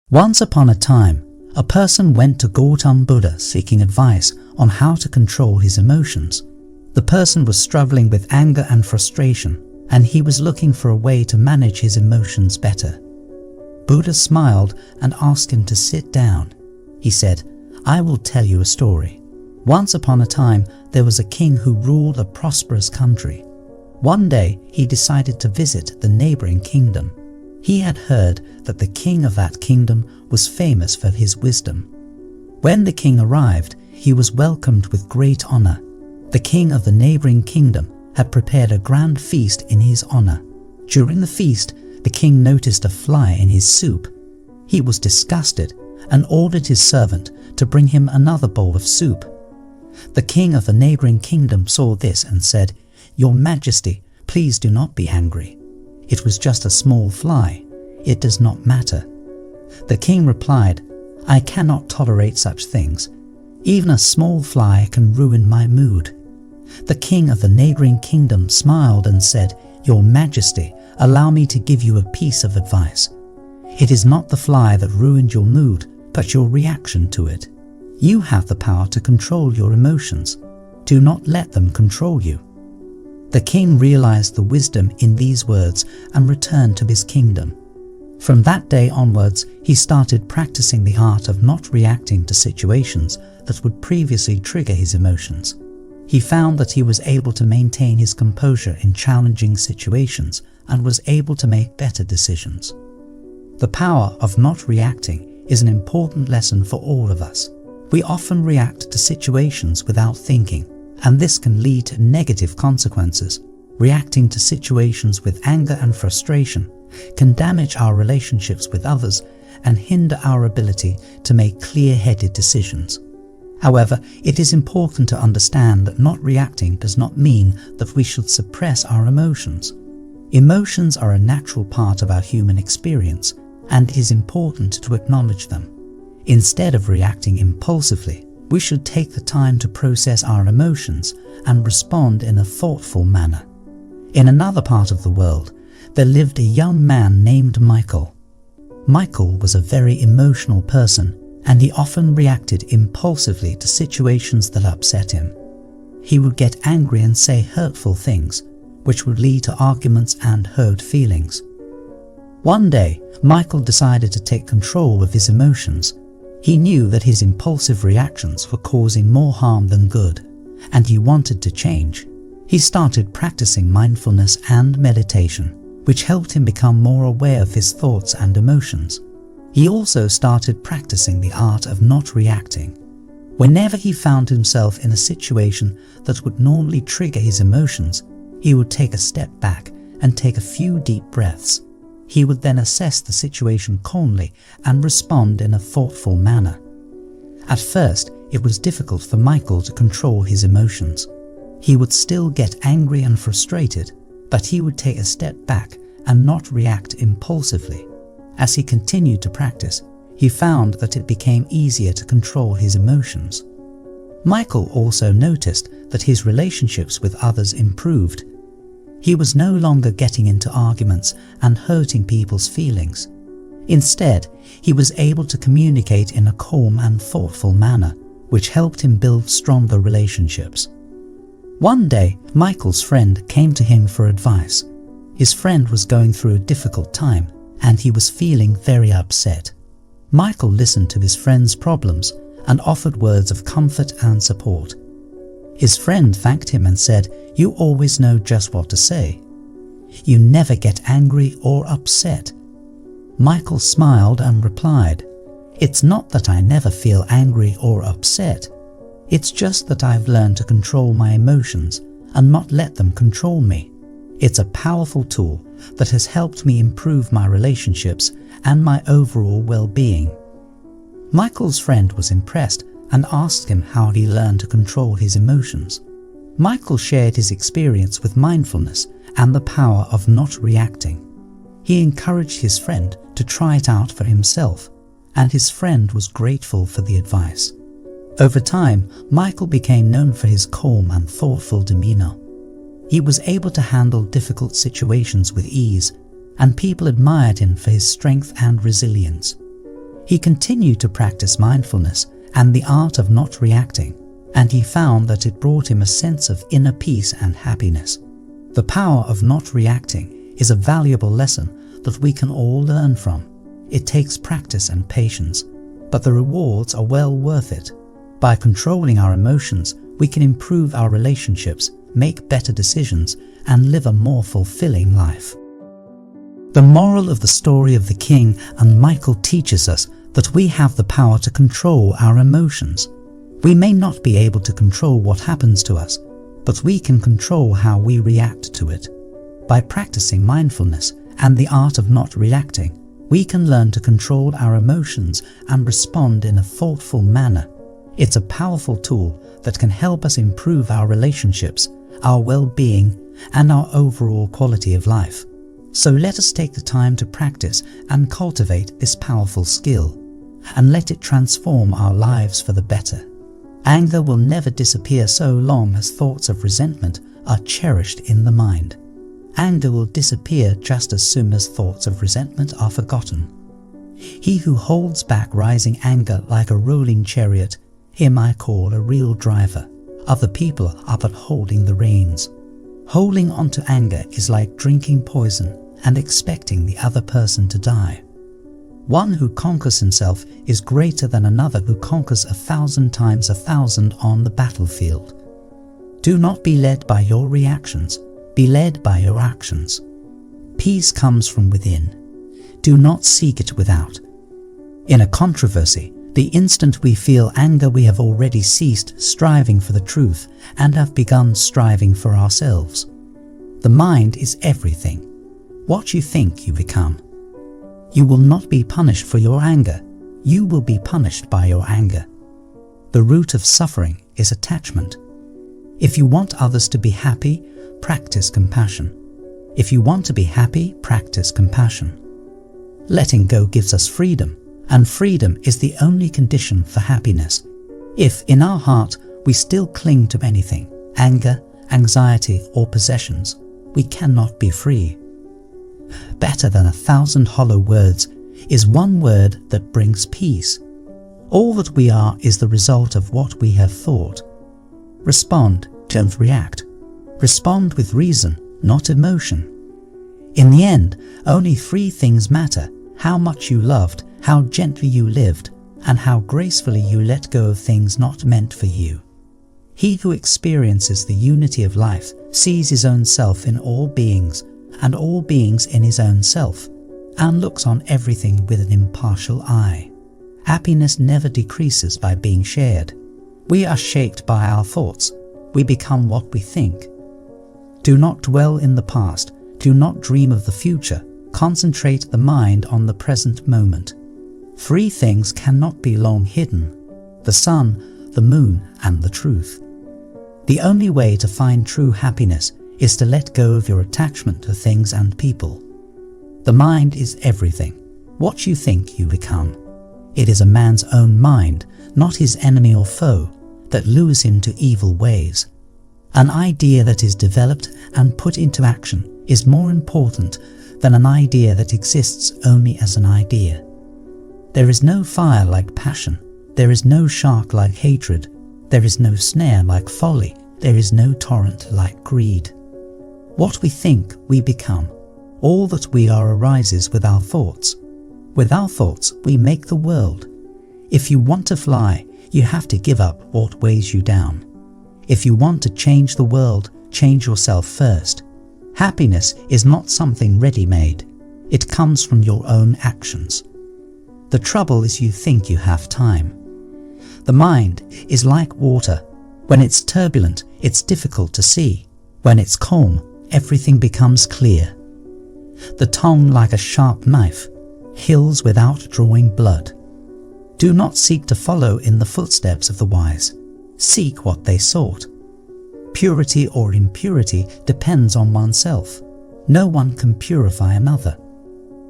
Once upon a time, a person went to Gautam Buddha seeking advice on how to control his emotions. The person was struggling with anger and frustration, and he was looking for a way to manage his emotions better. Buddha smiled and asked him to sit down. He said, "I will tell you a story. Once upon a time, there was a king who ruled a prosperous country. One day, he decided to visit the neighboring kingdom. He had heard that the king of that kingdom was famous for his wisdom. When the king arrived, he was welcomed with great honor. The king of the neighboring kingdom had prepared a grand feast in his honor. During the feast, the king noticed a fly in his soup. He was disgusted and ordered his servant to bring him another bowl of soup. The king of the neighboring kingdom saw this and said, "Your Majesty, please do not be angry. It was just a small fly. It does not matter." The king replied, "I cannot tolerate such things. Even a small fly can ruin my mood." The king of the neighboring kingdom smiled and said, "Your Majesty, allow me to give you a piece of advice. It is not the fly that ruined your mood, but your reaction to it. You have the power to control your emotions. Do not let them control you." The king realized the wisdom in these words and returned to his kingdom. From that day onwards, he started practicing the art of not reacting to situations that would previously trigger his emotions. He found that he was able to maintain his composure in challenging situations and was able to make better decisions. The power of not reacting is an important lesson for all of us. We often react to situations without thinking, and this can lead to negative consequences. Reacting to situations with anger and frustration can damage our relationships with others and hinder our ability to make clear-headed decisions. However, it is important to understand that not reacting does not mean that we should suppress our emotions. Emotions are a natural part of our human experience, and it is important to acknowledge them. Instead of reacting impulsively, we should take the time to process our emotions and respond in a thoughtful manner. In another part of the world, there lived a young man named Michael. Michael was a very emotional person, and he often reacted impulsively to situations that upset him. He would get angry and say hurtful things, which would lead to arguments and hurt feelings. One day, Michael decided to take control of his emotions. He knew that his impulsive reactions were causing more harm than good, and he wanted to change. He started practicing mindfulness and meditation, which helped him become more aware of his thoughts and emotions. He also started practicing the art of not reacting. Whenever he found himself in a situation that would normally trigger his emotions, he would take a step back and take a few deep breaths. He would then assess the situation calmly and respond in a thoughtful manner. At first, it was difficult for Michael to control his emotions. He would still get angry and frustrated, but he would take a step back and not react impulsively. As he continued to practice, he found that it became easier to control his emotions. Michael also noticed that his relationships with others improved. He was no longer getting into arguments and hurting people's feelings. Instead, he was able to communicate in a calm and thoughtful manner, which helped him build stronger relationships. One day, Michael's friend came to him for advice. His friend was going through a difficult time, and he was feeling very upset. Michael listened to his friend's problems and offered words of comfort and support. His friend thanked him and said, "You always know just what to say. You never get angry or upset." Michael smiled and replied, "It's not that I never feel angry or upset. It's just that I've learned to control my emotions and not let them control me. It's a powerful tool that has helped me improve my relationships and my overall well-being." Michael's friend was impressed and asked him how he learned to control his emotions. Michael shared his experience with mindfulness and the power of not reacting. He encouraged his friend to try it out for himself, and his friend was grateful for the advice. Over time, Michael became known for his calm and thoughtful demeanor. He was able to handle difficult situations with ease, and people admired him for his strength and resilience. He continued to practice mindfulness and the art of not reacting, and he found that it brought him a sense of inner peace and happiness. The power of not reacting is a valuable lesson that we can all learn from. It takes practice and patience, but the rewards are well worth it. By controlling our emotions, we can improve our relationships, make better decisions, and live a more fulfilling life. The moral of the story of the king and Michael teaches us that we have the power to control our emotions. We may not be able to control what happens to us, but we can control how we react to it. By practicing mindfulness and the art of not reacting, we can learn to control our emotions and respond in a thoughtful manner. It's a powerful tool that can help us improve our relationships, our well-being, and our overall quality of life. So let us take the time to practice and cultivate this powerful skill, and let it transform our lives for the better. Anger will never disappear so long as thoughts of resentment are cherished in the mind. Anger will disappear just as soon as thoughts of resentment are forgotten. He who holds back rising anger like a rolling chariot, him I call a real driver. Other people are but holding the reins. Holding on to anger is like drinking poison and expecting the other person to die. One who conquers himself is greater than another who conquers 1,000 times 1,000 on the battlefield. Do not be led by your reactions, be led by your actions. Peace comes from within. Do not seek it without. In a controversy, the instant we feel anger, we have already ceased striving for the truth and have begun striving for ourselves. The mind is everything. What you think, you become. You will not be punished for your anger. You will be punished by your anger. The root of suffering is attachment. If you want others to be happy, practice compassion. If you want to be happy, practice compassion. Letting go gives us freedom, and freedom is the only condition for happiness. If in our heart we still cling to anything, anger, anxiety, or possessions, we cannot be free. Better than 1,000 hollow words is one word that brings peace. All that we are is the result of what we have thought. Respond, don't react. Respond with reason, not emotion. In the end, only 3 things matter: how much you loved, how gently you lived, and how gracefully you let go of things not meant for you. He who experiences the unity of life sees his own self in all beings, and all beings in his own self, and looks on everything with an impartial eye. Happiness never decreases by being shared. We are shaped by our thoughts. We become what we think. Do not dwell in the past. Do not dream of the future. Concentrate the mind on the present moment. 3 things cannot be long hidden: the sun, the moon, and the truth. The only way to find true happiness is to let go of your attachment to things and people. The mind is everything. What you think, you become. It is a man's own mind, not his enemy or foe, that lures him to evil ways. An idea that is developed and put into action is more important than an idea that exists only as an idea. There is no fire like passion. There is no shark like hatred. There is no snare like folly. There is no torrent like greed. What we think, we become. All that we are arises with our thoughts. With our thoughts, we make the world. If you want to fly, you have to give up what weighs you down. If you want to change the world, change yourself first. Happiness is not something ready-made. It comes from your own actions. The trouble is you think you have time. The mind is like water. When it's turbulent, it's difficult to see. When it's calm, everything becomes clear. The tongue, like a sharp knife, heals without drawing blood. Do not seek to follow in the footsteps of the wise. Seek what they sought. Purity or impurity depends on oneself. No one can purify another.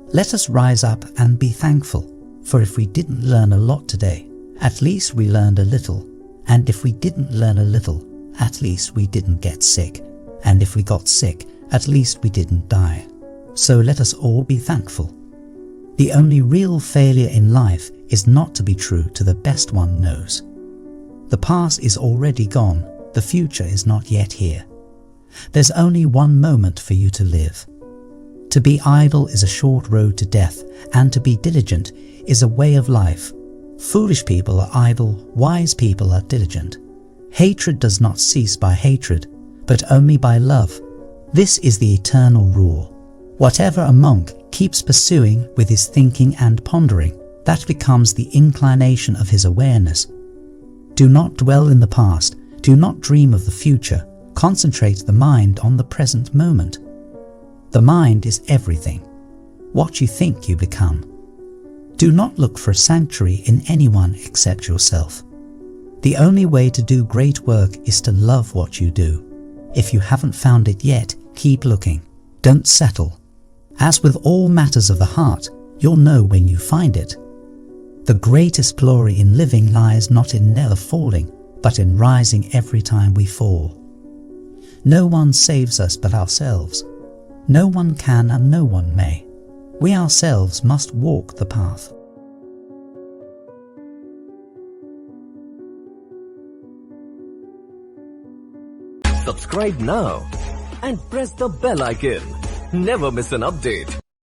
Let us rise up and be thankful, for if we didn't learn a lot today, at least we learned a little. And if we didn't learn a little, at least we didn't get sick. And if we got sick, at least we didn't die. So let us all be thankful. The only real failure in life is not to be true to the best one knows. The past is already gone, the future is not yet here. There's only one moment for you to live. To be idle is a short road to death, and to be diligent is a way of life. Foolish people are idle, wise people are diligent. Hatred does not cease by hatred, but only by love. This is the eternal rule. Whatever a monk keeps pursuing with his thinking and pondering, that becomes the inclination of his awareness. Do not dwell in the past, do not dream of the future, concentrate the mind on the present moment. The mind is everything. What you think you become. Do not look for a sanctuary in anyone except yourself. The only way to do great work is to love what you do. If you haven't found it yet, keep looking. Don't settle. As with all matters of the heart, you'll know when you find it. The greatest glory in living lies not in never falling, but in rising every time we fall. No one saves us but ourselves. No one can and no one may. We ourselves must walk the path. Subscribe now and press the bell icon. Never miss an update.